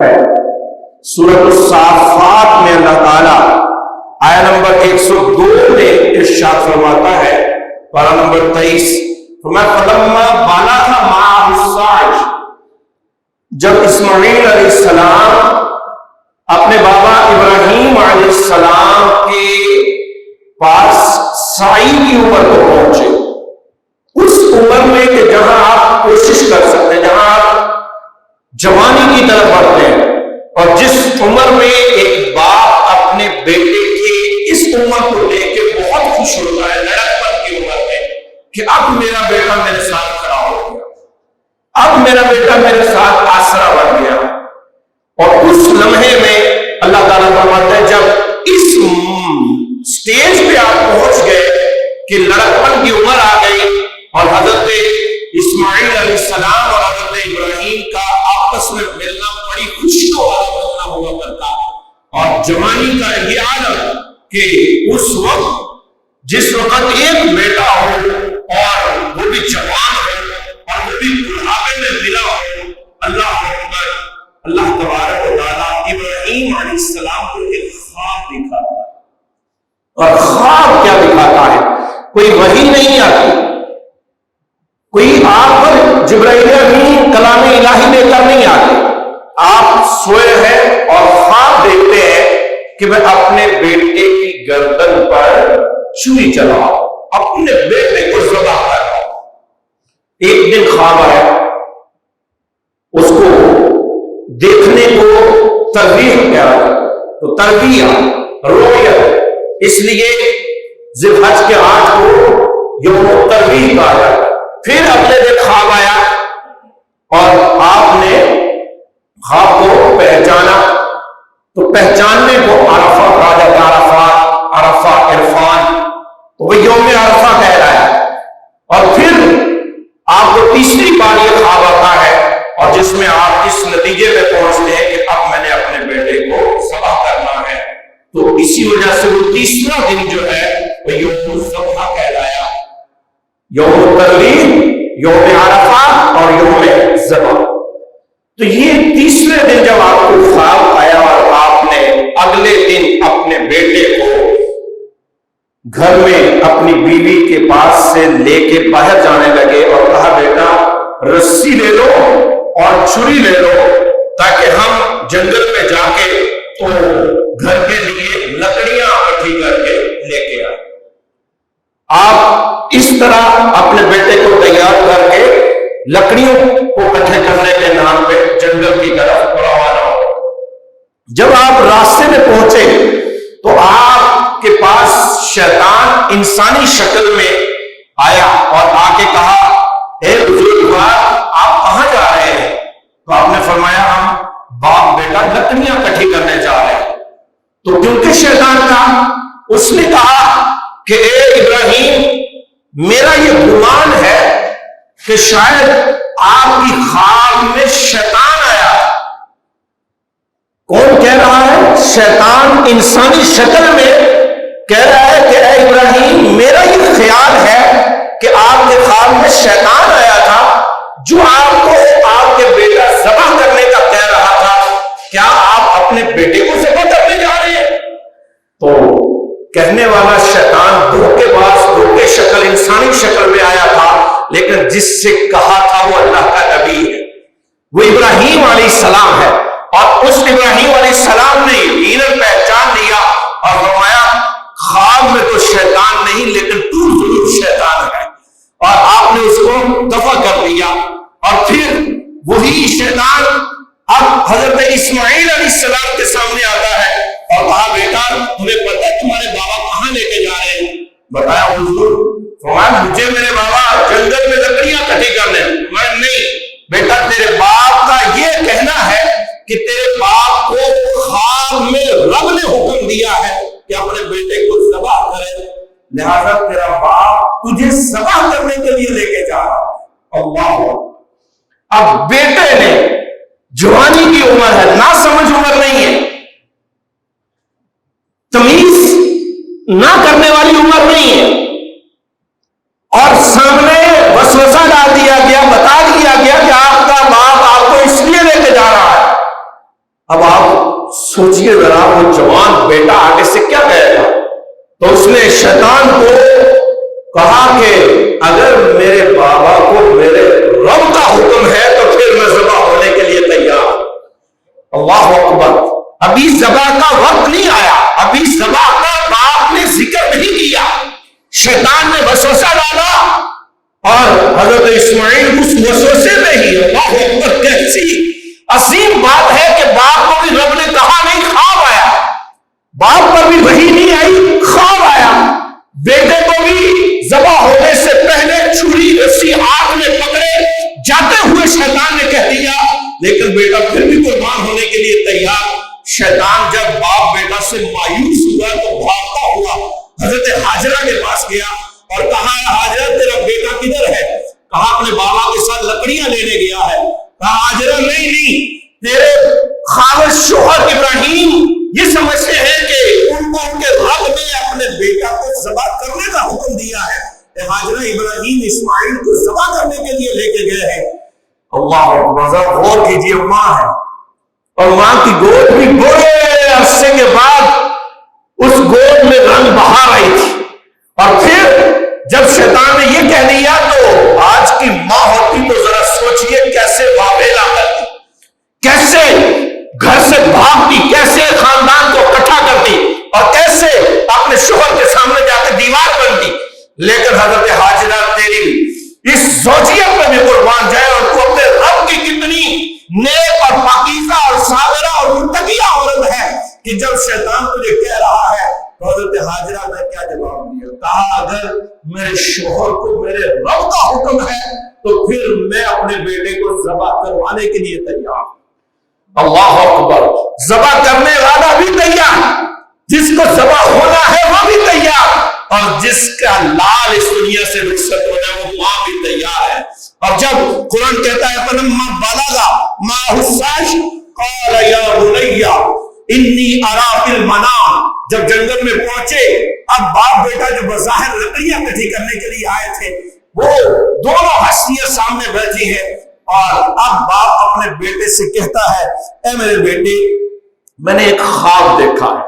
سورۃ الصافات میں اللہ تعالیٰ آیا نمبر 102 میں ارشاد فرماتا ہے، پارہ نمبر 23، فرمایا فلما بلغ معہ السعی، جب اسماعیل علیہ السلام اپنے بابا ابراہیم علیہ السلام کے پاس سعی کی عمر کو پہنچے، اس عمر میں کہ جہاں آپ کوشش کر سکتے ہیں، جہاں آپ جوانی کی طرف بڑھتے ہیں، اور جس عمر میں ایک باپ اپنے بیٹے کی اس عمر کو لے کے بہت خوش ہوتا ہے، لڑکپن کی عمر میں، کہ اب میرا بیٹا میرے ساتھ کھڑا ہو گیا، اب میرا بیٹا میرے ساتھ آسرا بن گیا، اور اس لمحے میں اللہ تعالیٰ فرماتا ہے جب اس سٹیج پہ آپ پہنچ گئے کہ لڑکپن کی عمر آ گئی، اور حضرت اسماعیل علیہ السلام اور حضرت ابراہیم کا آپس میں ملنا بڑی خوشیوں والا ملنا ہوا کرتا، اور جوانی کا یہ عالم کہ اس وقت جس وقت ایک بیٹا ہو اور وہ بھی جوان ہو اور وہ بھی بڑھاپے میں ملا ہو، اللہ اکبر، اللہ تبارک و تعالیٰ ابراہیم علیہ السلام کو ایک خواب دکھاتا ہے، اور خواب کیا دکھاتا ہے؟ کوئی وحی نہیں آتی، کوئی آپ پر جبرائیل امین کلام الہی لے کر نہیں آتے، آپ سوئے ہیں اور خواب دیکھتے ہیں کہ میں اپنے بیٹے کی گردن پر چھری چلاؤں، اپنے بیٹے کو ذبح کر رہا ہوں۔ ایک دن خواب آیا، اس کو دیکھنے کو ترغیب کیا، تو تربیہ رویت، اس لیے ذی الحج کے 8 کو یوم ترغیب کہا جاتا ہے۔ پھر اگلے دن خواب آیا اور آپ نے خواب کو پہچانا، تو پہچاننے کو عرفہ کہا جاتا ہے، عرفہ عرفان، تو وہ یوم عرفہ کہہ رہا ہے۔ اور پھر آپ کو تیسری بار یہ خواب آتا ہے، اور جس میں آپ اس نتیجے پہ پہنچتے ہیں کہ اب میں نے اپنے بیٹے کو ذبح کرنا ہے، تو اسی وجہ سے وہ تیسرا دن جو ہے وہ یوم الذبح کہلایا، یوم ترغیب، یوم عرفہ اور یوم ذبح۔ تو یہ تیسرے دن جب آپ کو خواب آیا اور آپ نے اگلے دن اپنے بیٹے کو گھر میں اپنی بیوی کے پاس سے لے کے باہر جانے لگے اور کہا بیٹا رسی لے لو اور چھری لے لو تاکہ ہم جنگل میں جا کے تو گھر کے لیے لکڑیاں اکٹھی کر کے لے کے آئے۔ آپ اس طرح اپنے بیٹے کو تیار کر کے لکڑیوں کو اکٹھے کرنے کے نام پہ جنگل کی طرف روانہ ہو۔ جب آپ راستے میں پہنچے تو آپ کے پاس شیطان انسانی شکل میں آیا اور آ کے کہا اے بزرگوار آپ کہاں جا رہے ہیں؟ تو آپ نے فرمایا ہم باپ بیٹا لکڑیاں اکٹھی کرنے جا رہے ہیں۔ تو کیونکہ شیطان تھا، اس نے کہا کہ اے ابراہیم میرا یہ گمان ہے کہ شاید آپ کی خواب میں شیطان آیا۔ کون کہہ رہا ہے؟ شیطان انسانی شکل میں کہہ رہا ہے کہ اے ابراہیم میرا یہ خیال ہے کہ آپ کے خواب میں شیطان آیا تھا جو آپ کو آپ کے بیٹا ذبح کرنے کا کہہ رہا تھا، کیا آپ اپنے بیٹے کو ذبح کرنے جا رہے ہیں؟ تو کہنے والا شیطان دھوکے باز، دھوکے شکل انسانی شکل میں آیا تھا، لیکن جس سے کہا تھا وہ اللہ کا نبی ہے، وہ ابراہیم علیہ السلام ہے، اور اس ابراہیم علیہ السلام نے یقیناً پہچان لیا اور فرمایا خواب میں تو شیطان نہیں لیکن تو ضرور شیطان ہے، اور آپ نے اس کو دفع کر دیا۔ اور پھر وہی شیطان اب حضرت اسماعیل علیہ السلام کے سامنے آتا ہے اور کہا بیٹا تمہیں پتہ ہے تمہارے بابا کہاں لے کے جا رہے ہیں؟ بتایا حضور، فرمایا مجھے میرے بابا جنگل میں لکڑیاں اکٹھی کرنے۔ میں نہیں بیٹا، تیرے باپ کا یہ کہنا ہے کہ تیرے باپ کو خواب میں رب نے حکم دیا ہے کہ اپنے بیٹے کو ذبح کرے، لہذا تیرا باپ تجھے ذبح کرنے کے لیے لے کے جا رہا۔ اللہ، اب بیٹے نے جوانی کی عمر ہے، نہ سمجھ عمر نہیں ہے، تمیز نہ کرنے والی عمر نہیں ہے، اور سامنے وسوسہ ڈال دیا گیا، بتا دیا گیا کہ آپ کا باپ آپ کو اس لیے لے کے جا رہا ہے سوچئے ذرا وہ جوان بیٹا آگے سے کیا کہے گا؟ تو اس نے شیطان کو کہا کہ اگر میرے بابا کو میرے رب کا حکم ہے تو پھر میں ذبح ہونے کے لیے تیار. اللہ اکبر. ابھی ذبح کا وقت نہیں آیا, ابھی ذبح کا باپ نے ذکر نہیں کیا, شیطان نے وسوسہ ڈالا اور حضرت اسماعیل اس وسوسے میں ہی, اللہ اکبر, کیسی عظیم بات ہے کہ باپ کو بھی رب نے کہا نہیں, خواب آیا, باپ پر بھی وحی نہیں آئی, خواب آیا. بیٹے کو بھی ذبح ہونے سے پہلے چھری رسی ہاتھ میں پکڑے جاتے ہوئے شیطان نے کہہ دیا, لیکن بیٹا پھر بھی قربان ہونے کے لیے تیار. شیطان جب باپ بیٹا سے مایوس ہوا تو بھاگتا ہوا حضرت حاجرہ کے پاس گیا اور کہا, حاجرہ تیرا بیٹا کدھر ہے؟ کہا اپنے بابا کے ساتھ لکڑیاں لینے گیا ہے. کہا حاجرہ نہیں, تیرے خاوند شوہر ابراہیم یہ سمجھتے ہیں کہ ان کو ان کے رب نے اپنے بیٹا کو ذبح کرنے کا حکم دیا ہے. حاجرہ ابراہیم اسماعیل کو ذبح کرنے کے لیے لے کے گئے ہیں. اللہ اکبر, غور کیجیے, ماں ہے اور ماں کی گود بھی بڑے عرصے کے بعد اس گود میں رنگ بہار آئی تھی. اور پھر جب شیطان نے یہ کہہ دیا تو آج کی ماں ہوتی تو ذرا سوچئے کیسے واویلا کرتی, کیسے گھر سے بھاگتی, کیسے خاندان کو اکٹھا کرتی اور کیسے اپنے شوہر کے سامنے جا کے دیوار بنتی. لیکن حضرت حاجرہ تیری اس زوجیت میں بھی قربان جائے اور تو اپنے رب کی کتنی نیک اور پاکیزہ اور صابرہ اور متقیہ عورت ہے کہ جب شیطان تجھے کہہ رہا ہے تو حضرت حاجرہ نے کیا جواب دیا؟ کہا اگر میرے شوہر کو میرے رب کا حکم ہے تو پھر میں اپنے بیٹے کو ذبح کروانے کے لیے تیار. اللہ اکبر, ذبح کرنے والا بھی تیار, جس کو ذبح ہونا ہے وہ بھی تیار, اور جس کا لال اس دنیا سے رخصت ہونا ہے وہ ماں بھی تیار ہے. اور جب قرآن کہتا ہے فلما بلغ معه السعي قال يا بني انی ارا فی المنام, جب جنگل میں پہنچے, اب باپ بیٹا جو بظاہر لکڑیاں اکٹھی کرنے کے لیے آئے تھے وہ دونوں ہستیاں سامنے بیٹھی ہیں, اور اب باپ اپنے بیٹے سے کہتا ہے اے میرے بیٹے میں نے ایک خواب دیکھا ہے.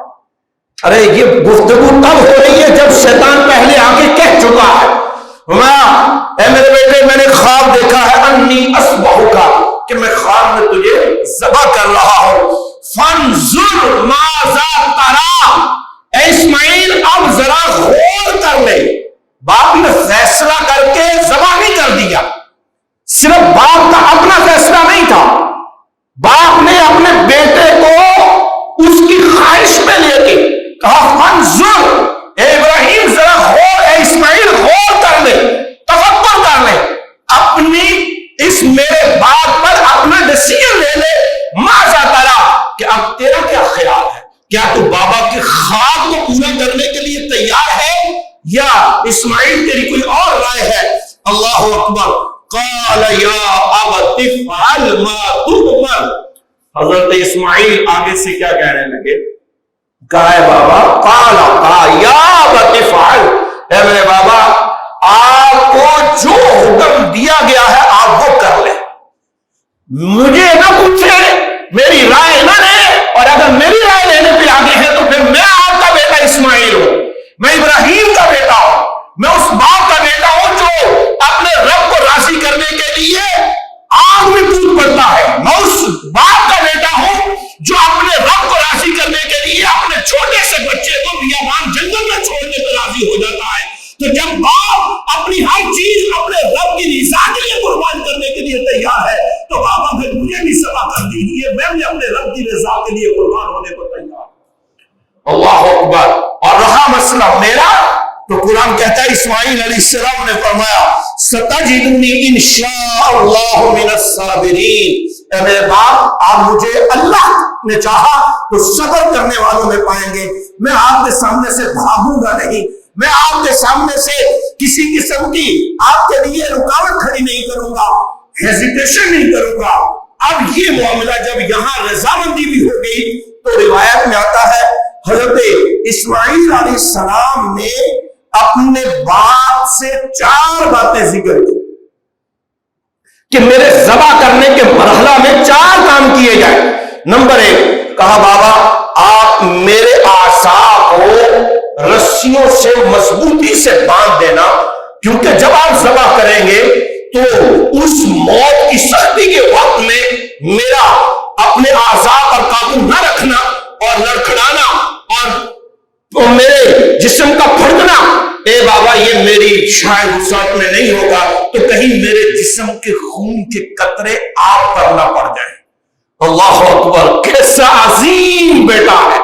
ارے یہ گفتگو تب ہو رہی ہے جب شیطان پہلے آگے کہہ چکا ہے, اے میرے بیٹے میں نے خواب دیکھا ہے انی اصبحک, کہ میں خواب میں تجھے ذبح کر رہا ہوں. فانظر ماذا ترى, اے اسماعیل اب ذرا غور کر لے. باپ نے فیصلہ کر کے ذبح نہیں کر دیا, صرف باپ کا اپنا فیصلہ نہیں تھا, باپ نے اپنے بیٹے کو اس کی خواہش میں لے کے کہا فانظر, اے ابراہیم ذرا غور, اے اسماعیل غور کر لے, تفکر کر لے, اپنی اس میرے بات پر اپنا ڈیسیژن لے لے. ماذا ترى, کہ اب تیرا کیا خیال ہے, کیا تو بابا کے خواب کو پورا کرنے کے لیے تیار ہے یا اسماعیل تیری کوئی اور رائے ہے؟ اللہ اکبر. قال یا ابت افعل ما تؤمر, حضرت اسماعیل آگے سے کیا کہنے لگے؟ کہا ہے بابا, قال یا ابت افعل, اے میرے بابا آپ کو جو حکم دیا گیا ہے آپ وہ کر لیں, مجھے نہ پوچھے, میری رائے نہ لے, اور اگر میری رائے لینے پہ آگے ہے تو پھر میں آپ کا بیٹا اسماعیل ہوں, میں ابراہیم کا بیٹا ہوں, میں اس باپ کا بیٹا ہوں جو اپنے رب کو راضی کرنے کے لیے آگ میں کود پڑتا ہے, میں اس باپ کا بیٹا ہوں جو اپنے رب کو راضی کرنے کے لیے اپنے چھوٹے سے بچے کو بیابان جنگل میں چھوڑنے پر راضی ہو جاتا ہے. تو جب باپ اپنی ہر چیز اپنے رب کی رضا کے لیے قربان کرنے کے لیے تیار ہے تو بابا پھر مجھے بھی ذبح کر دیجیے, میں بھی اپنے رب کی رضا کے لیے قربان ہونے کو تیار. اللہ اکبر. اور رہا مسئلہ میرا تو قرآن کہتا ہے اسماعیل علیہ السلام نے فرمایا ستجدنی انشاء اللہ من الصابرین, اے میرے باپ آپ مجھے اللہ نے چاہا تو صبر کرنے والوں میں پائیں گے. میں آپ کے سامنے سے بھاگوں گا نہیں, میں آپ کے سامنے سے کسی قسم کی آپ کے لیے رکاوٹ کھڑی نہیں کروں گا, ہیزیٹیشن نہیں کروں گا. اب یہ معاملہ جب یہاں رضامندی بھی ہو گئی تو روایت میں آتا ہے حضرت اسماعیل علیہ السلام نے اپنے باپ سے 4 باتیں ذکر کی کہ میرے ذبح کرنے کے مرحلہ میں 4 کام کیے جائیں. نمبر 1, کہا بابا آپ میرے اعصاب کو رسیوں سے مضبوطی سے باندھ دینا، کیونکہ جب آپ ذبح کریں گے تو اس موت کی سختی کے وقت میں میرا اپنے اعصاب پر قابو نہ رکھنا اور لڑکھڑانا اور میرے جسم کا پھڑکنا، اے بابا یہ میری شاید وسعت میں نہیں ہوگا، تو کہیں میرے جسم کے خون کے قطرے آپ پر نہ پڑ جائیں۔ اللہ اکبر، کیسا عظیم بیٹا ہے،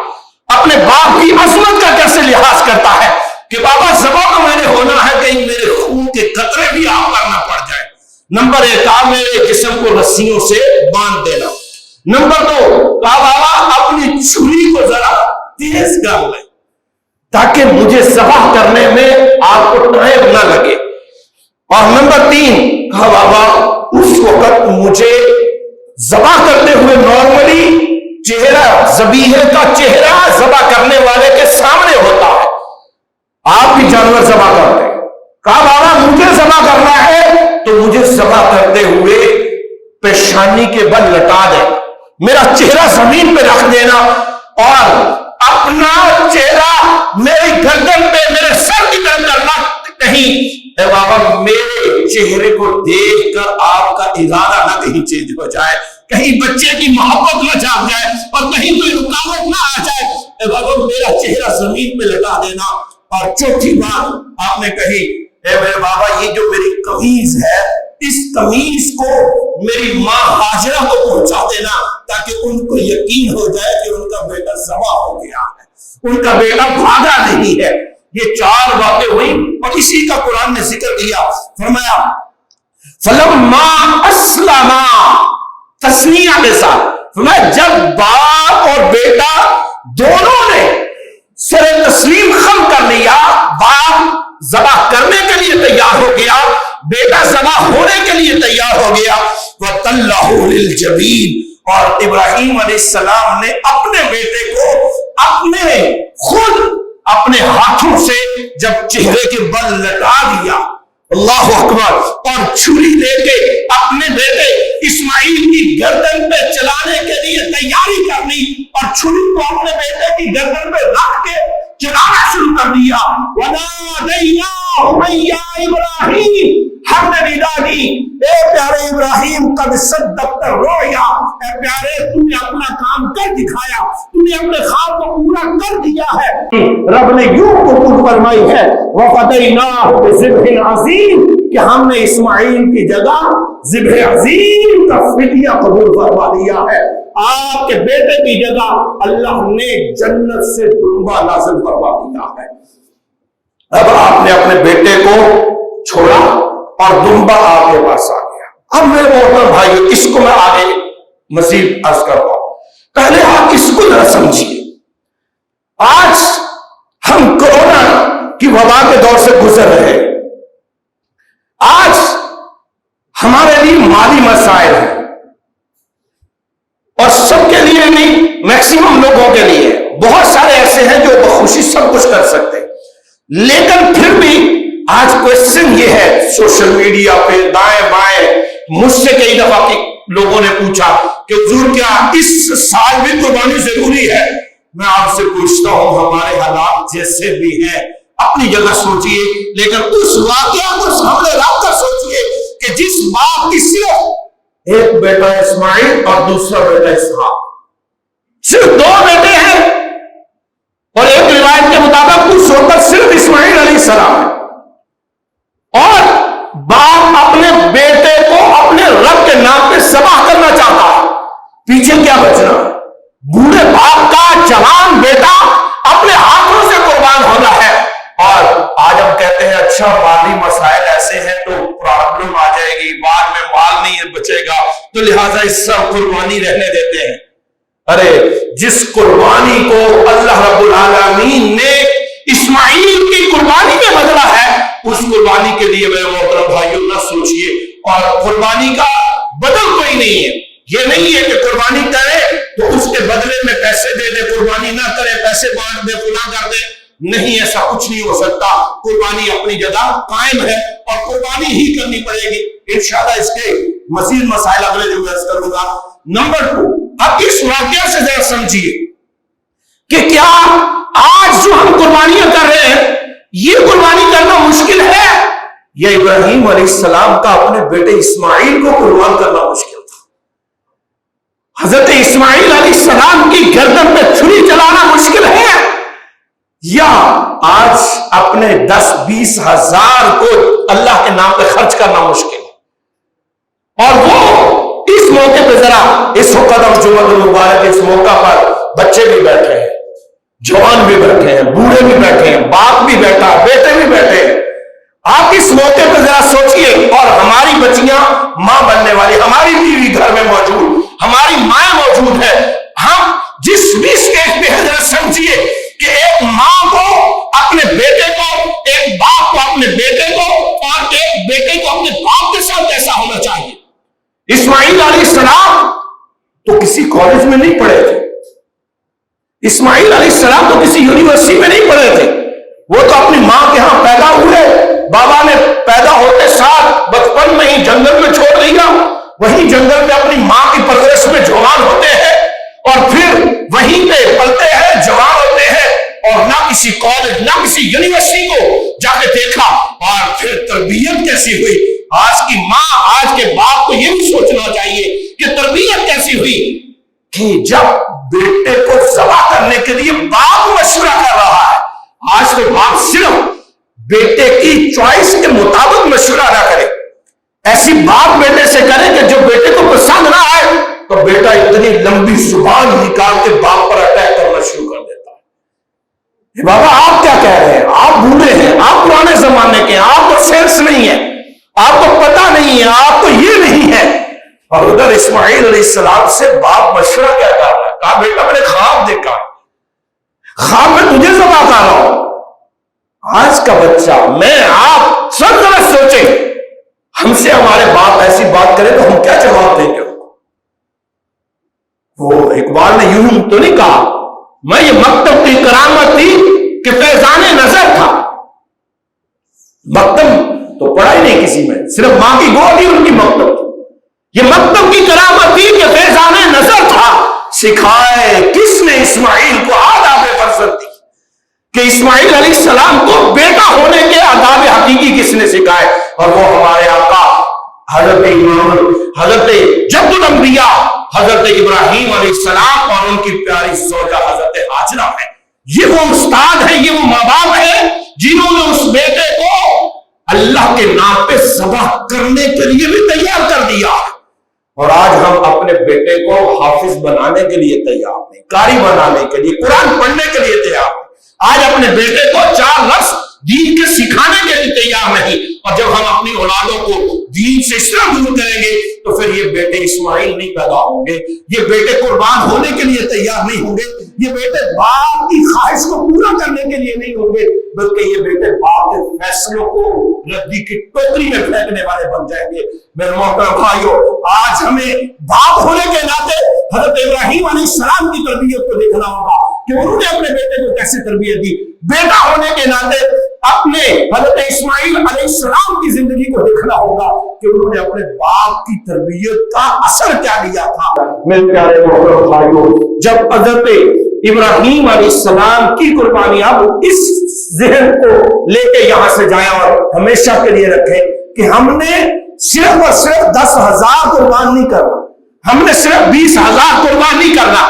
اپنے باپ کی عظمت کا کیسے لحاظ کرتا ہے کہ بابا ذبح تو میں نے ہونا ہے، کہیں میرے خون کے قطرے بھی آپ پر نہ پڑ جائیں۔ نمبر ایک، آپ میرے جسم کو رسیوں سے باندھ دینا۔ نمبر دو، کہا بابا اپنی چھری کو ذرا تیز کر لیں تاکہ مجھے ذبح کرنے میں آپ کو ٹائم نہ لگے۔ اور نمبر تین، کہا بابا اس وقت مجھے ذبح کرتے ہوئے نارملی چہرہ، ذبیحے کا چہرہ ذبح کرنے والے کے سامنے ہوتا ہے، آپ بھی جانور ذبح کرتے ہیں، کہا بابا مجھے ذبح کرنا ہے تو مجھے ذبح کرتے ہوئے پیشانی کے بل لٹا دیں، میرا چہرہ زمین پہ رکھ دینا اور اپنا چہرہ میری گردن پہ میرے سر کی طرف کرنا، کہیں اے بابا میرے چہرے کو دیکھ کر آپ کا ارادہ نہ کہیں چینج ہو جائے، کہیں بچے کی محبت نہ جاگ جائے اور کہیں کوئی رکاوٹ نہ آ جائے، اے بابا میرا چہرہ زمین پہ لٹا دینا۔ اور چوتھی بات آپ نے کہی، اے میرے بابا یہ جو میری قمیض ہے اس قمیض کو میری ماں ہاجرہ کو پہنچا دینا تاکہ ان کو یقین ہو جائے کہ ان کا بیٹا ذبح ہو گیا ہے، ان کا بیٹا بھاگا نہیں ہے۔ یہ چار باتیں ہوئی اور اسی کا قرآن نے ذکر کیا، فرمایا فَلَمَّا أَسْلَمَا، تسنیہ کے ساتھ فرمایا جب باپ اور بیٹا دونوں نے سر تسلیم خم کر لیا، باپ ذبح کرنے کے لیے تیار ہو گیا، بیٹا ذبح ہونے کے لیے تیار ہو گیا، وَتَلَّهُ لِلْجَبِينِ، اور ابراہیم علیہ السلام نے اپنے بیٹے کو خود اپنے ہاتھوں سے جب چہرے کے بل لٹا دیا، اللہ اکبر، اور چھری لے کے اپنے بیٹے اسماعیل کی گردن پہ چلانے کے لیے تیاری کر لی اور چھری کو اپنے بیٹے کی گردن پہ رکھ کے چلانا شروع کر دیا۔ وَنَادَيْنَاهُ أَن يَا إِبْرَاهِيمُ، ہم نے ندا دی، اے پیارے ابراہیم، قد صدقت الرؤیا، اے پیارے تو نے اپنا کام کر دکھایا، تو نے اپنے خواب کو پورا کر دیا ہے۔ رب نے یوں قبول فرمائی ہے وَفَدَيْنَاهُ بِذِبْحٍ عَظِيمٍ، کہ ہم نے اسماعیل کی جگہ ذبح عظیم کا فدیہ قبول فرما دیا ہے۔ آپ کے بیٹے کی جگہ اللہ نے جنت سے دمبا نازل فرما دیا ہے۔ اب آپ نے اپنے بیٹے کو چھوڑا اور دمبا آپ کے پاس آ گیا۔ اب میرے محترم بھائی، اس کو میں آگے مزید عرض کرتا ہوں، پہلے آپ اس کو ذرا سمجھیے۔ آج ہم کورونا کی وبا کے دور سے گزر رہے ہیں، آج ہمارے لیے مالی مسائل ہیں اور سب کے لیے نہیں، میکسیمم لوگوں کے لیے، بہت سارے ایسے ہیں جو بخوشی سب کچھ کر سکتے ہیں، لیکن پھر بھی آج کوشچن یہ ہے سوشل میڈیا پہ دائیں بائیں، مجھ سے کئی دفعہ لوگوں نے پوچھا کہ حضور کیا اس سال بھی قربانی ضروری ہے؟ میں آپ سے پوچھتا ہوں، ہمارے حالات جیسے بھی ہیں اپنی جگہ سوچئے، لیکن اس واقعہ کو سامنے رکھ کر سوچئے کہ جس باپ کی صرف ایک بیٹا اسماعیل اور دوسرا بیٹا اسحاق، صرف دو بیٹے ہیں اور ایک روایت کے مطابق اس وقت صرف اسماعیل علیہ السلام ہے، اور باپ اپنے بیٹے کو اپنے رب کے نام پہ ذبح کرنا چاہتا ہے، پیچھے کیا بچنا؟ بوڑھے باپ کا جوان بیٹا اپنے ہاتھوں سے قربان ہونا ہے۔ اور آج ہم کہتے ہیں اچھا مالی مسائل ایسے ہیں تو پرابلم آ جائے گی، بعد میں مال نہیں بچے گا تو لہٰذا اس سب قربانی رہنے دیتے ہیں۔ ارے جس قربانی کو اللہ رب العالمین نے اسماعیل کی قربانی میں بدلا ہے، اس قربانی کے لیے میرے محترم بھائیوں نہ سوچئے، اور قربانی کا بدل کوئی نہیں ہے۔ یہ نہیں ہے کہ قربانی کرے تو اس کے بدلے میں پیسے دے دے، قربانی نہ کرے پیسے بانٹ دے، فلاں کر دے، نہیں، ایسا کچھ نہیں ہو سکتا۔ قربانی اپنی جگہ قائم ہے اور قربانی ہی کرنی پڑے گی۔ انشاءاللہ اس کے مزید مسائل اگلے جو عرض کروں گا۔ نمبر 2، اب اس واقعہ سے ذرا سمجھیے کہ کیا آج جو ہم قربانیاں کر رہے ہیں یہ قربانی کرنا مشکل ہے؟ یہ ابراہیم علیہ السلام کا اپنے بیٹے اسماعیل کو قربان کرنا مشکل تھا۔ حضرت اسماعیل علیہ السلام کی گردن پہ چھری چلانا مشکل ہے، یا آج اپنے 10-20 ہزار کو اللہ کے نام پہ خرچ کرنا مشکل ہے؟ اور وہ اس موقع پہ ذرا اس قدم جمعہ مبارک اس موقع پر بچے بھی بیٹھے ہیں، جوان بھی بیٹھے ہیں، بوڑھے بھی بیٹھے ہیں، باپ بھی بیٹھا، بیٹے بھی بیٹھے ہیں۔ آپ اس موقع پہ ذرا سوچئے، اور ہماری بچیاں ماں بننے والی، ہماری بیوی گھر میں موجود، ہماری ماں موجود ہے، ہم جس بھی اسٹیج پہ ہے ذرا سمجھیے کہ ایک ماں کو اپنے بیٹے کو، ایک باپ کو اپنے بیٹے کو، اور ایک بیٹے کو اپنے باپ کے ساتھ کیسا ہونا چاہیے۔ اسماعیل علیہ السلام تو کسی کالج میں نہیں پڑھے تھے، اسماعیل علیہ السلام تو کسی یونیورسٹی میں نہیں پڑھے تھے، وہ تو اپنی ماں کے ہاں پیدا ہوئے، بابا نے پیدا ہوتے ساتھ بچپن میں ہی جنگل میں چھوڑ دیا، وہیں جنگل میں اپنی ماں کی پرورش میں جوان ہوتے ہیں، اور پھر وہیں پہ پلتے ہیں، جوان ہوتے ہیں، اور نہ کسی کالج نہ کسی یونیورسٹی کو جا کے دیکھا، اور پھر تربیت کیسی ہوئی۔ آج کی ماں، آج کے باپ کو یہ بھی سوچنا چاہیے کہ تربیت کیسی ہوئی کہ جب بیٹے کو ذبح کرنے کے لیے باپ مشورہ کر رہا ہے۔ آج تو باپ صرف بیٹے کی چوائس کے مطابق مشورہ نہ کرے، ایسی بات بیٹے سے کرے کہ جو بیٹے کو پسند نہ آئے تو بیٹا اتنی لمبی زبان نکال کے باپ پر اٹیک کرنا شروع کر دیتا ہے۔ بابا آپ کیا کہہ رہے ہیں؟ آپ بوڑھے ہیں، آپ پرانے زمانے کے ہیں، آپ کو سینس نہیں ہے، آپ کو پتہ نہیں ہے، آپ کو یہ نہیں ہے۔ اور ادھر اسماعیل علیہ السلام سے باپ مشورہ کیا کر رہا ہے؟ کہا بیٹا میں نے خواب دیکھا، خواب میں تجھے ذبح کر رہا ہوں۔ آج کا بچہ، میں، آپ سب ذرا سوچیں، ہم سے ہمارے باپ ایسی بات کرے تو ہم کیا جواب دیں گے؟ وہ اقبال نے یوں تو نہیں کہا، میں یہ مکتب کی کرامت تھی کہ فیضان نظر تھا۔ مکتب تو پڑھا ہی نہیں کسی میں، صرف ماں کی گود ہی ان کی مکتب تھی۔ یہ مکتب کی کرامت تھی کہ فیضان نظر تھا، سکھائے کس نے اسماعیل کو آداب فرزندی، کہ اسماعیل علیہ السلام کو بیٹا ہونے کے آداب حقیقی کس نے سکھائے؟ اور وہ ہمارے آقا حضرت امام، حضرت جد الانبیاء، حضرت ابراہیم علیہ السلام اور ان کی پیاری زوجہ حضرت ہاجرہ ہے۔ یہ وہ استاد ہیں، یہ وہ ماں باپ ہیں جنہوں نے اس بیٹے کو اللہ کے نام پہ ذبح کرنے کے لیے بھی تیار کر دیا، اور آج ہم اپنے بیٹے کو حافظ بنانے کے لیے تیار نہیں، قاری بنانے کے لیے، قرآن پڑھنے کے لیے تیار نہیں، آج اپنے بیٹے کو 4 لفظ دین کے سکھانے کے لیے تیار نہیں۔ اور جب ہم اپنی اولادوں کو دین سے اس طرح دور کریں گے تو پھر یہ بیٹے اسماعیل نہیں پیدا ہوں گے، یہ بیٹے قربان ہونے کے لیے تیار نہیں ہوں گے، یہ بیٹے باپ کی خواہش کو پورا کرنے کے لیے نہیں ہوں گے، بلکہ یہ بیٹے باپ کے فیصلوں کو ردی کی ٹوکری میں پھینکنے والے بن جائیں گے۔ میرے محترم بھائیو، آج ہمیں باپ ہونے کے ناطے حضرت ابراہیم علیہ السلام کی تربیت کو دیکھنا ہوگا کہ انہوں نے اپنے بیٹے کو کیسے تربیت دی۔ بیٹا ہونے کے ناطے اپنے حضرت اسماعیل علیہ السلام کی زندگی کو دیکھنا ہوگا کہ انہوں نے اپنے باپ کی تربیت کا اثر کیا لیا تھا۔ میرے پیارے محترم بھائیو، جب حضرت ابراہیم علیہ السلام کی قربانی، اب اس ذہن کو لے کے یہاں سے جائیں اور ہمیشہ کے لیے رکھیں کہ ہم نے صرف اور صرف 10,000 قربان نہیں کرنا، ہم نے صرف 20,000 قربان نہیں کرنا،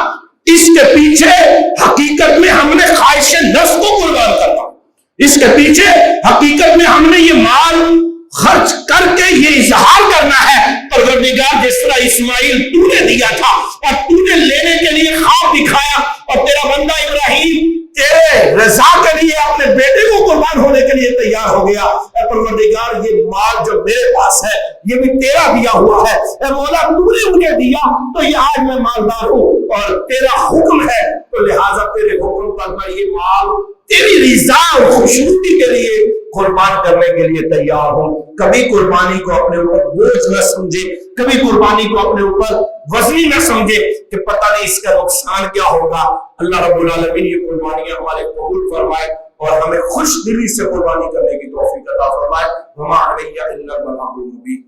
اس کے پیچھے حقیقت میں ہم نے خواہش نفس کو قربان کرنا، اس کے پیچھے حقیقت میں ہم نے یہ مال خرچ کر کے یہ اظہار کرنا ہے پروردگار جس طرح اسماعیل تو نے دیا تھا اور تو نے لینے کے لیے خواب دکھایا اور تیرا بندہ ابراہیم تیرے رضا کے لیے اپنے بیٹے کو قربان ہونے کے لیے تیار ہو گیا۔ اے پروردگار یہ مال جو میرے پاس ہے یہ بھی تیرا دیا ہوا ہے، اے مولا تو نے مجھے دیا تو یہ آج میں مالدار ہوں اور تیرا حکم ہے تو لہٰذا تیرے حکم پر میں یہ مال تیری رضا اور خوشنودی کے لیے قربان کرنے کے لیے تیار ہوں۔ کبھی قربانی کو اپنے اوپر بوجھ نہ سمجھے، کبھی قربانی کو اپنے اوپر وزنی نہ سمجھے کہ پتہ نہیں اس کا نقصان کیا ہوگا۔ اللہ رب العالمین یہ قربانیاں ہمارے قبول فرمائے اور ہمیں خوش دلی سے قربانی کرنے کی توفیق عطا فرمائے۔ وما علیہ الا البلاغ المبین۔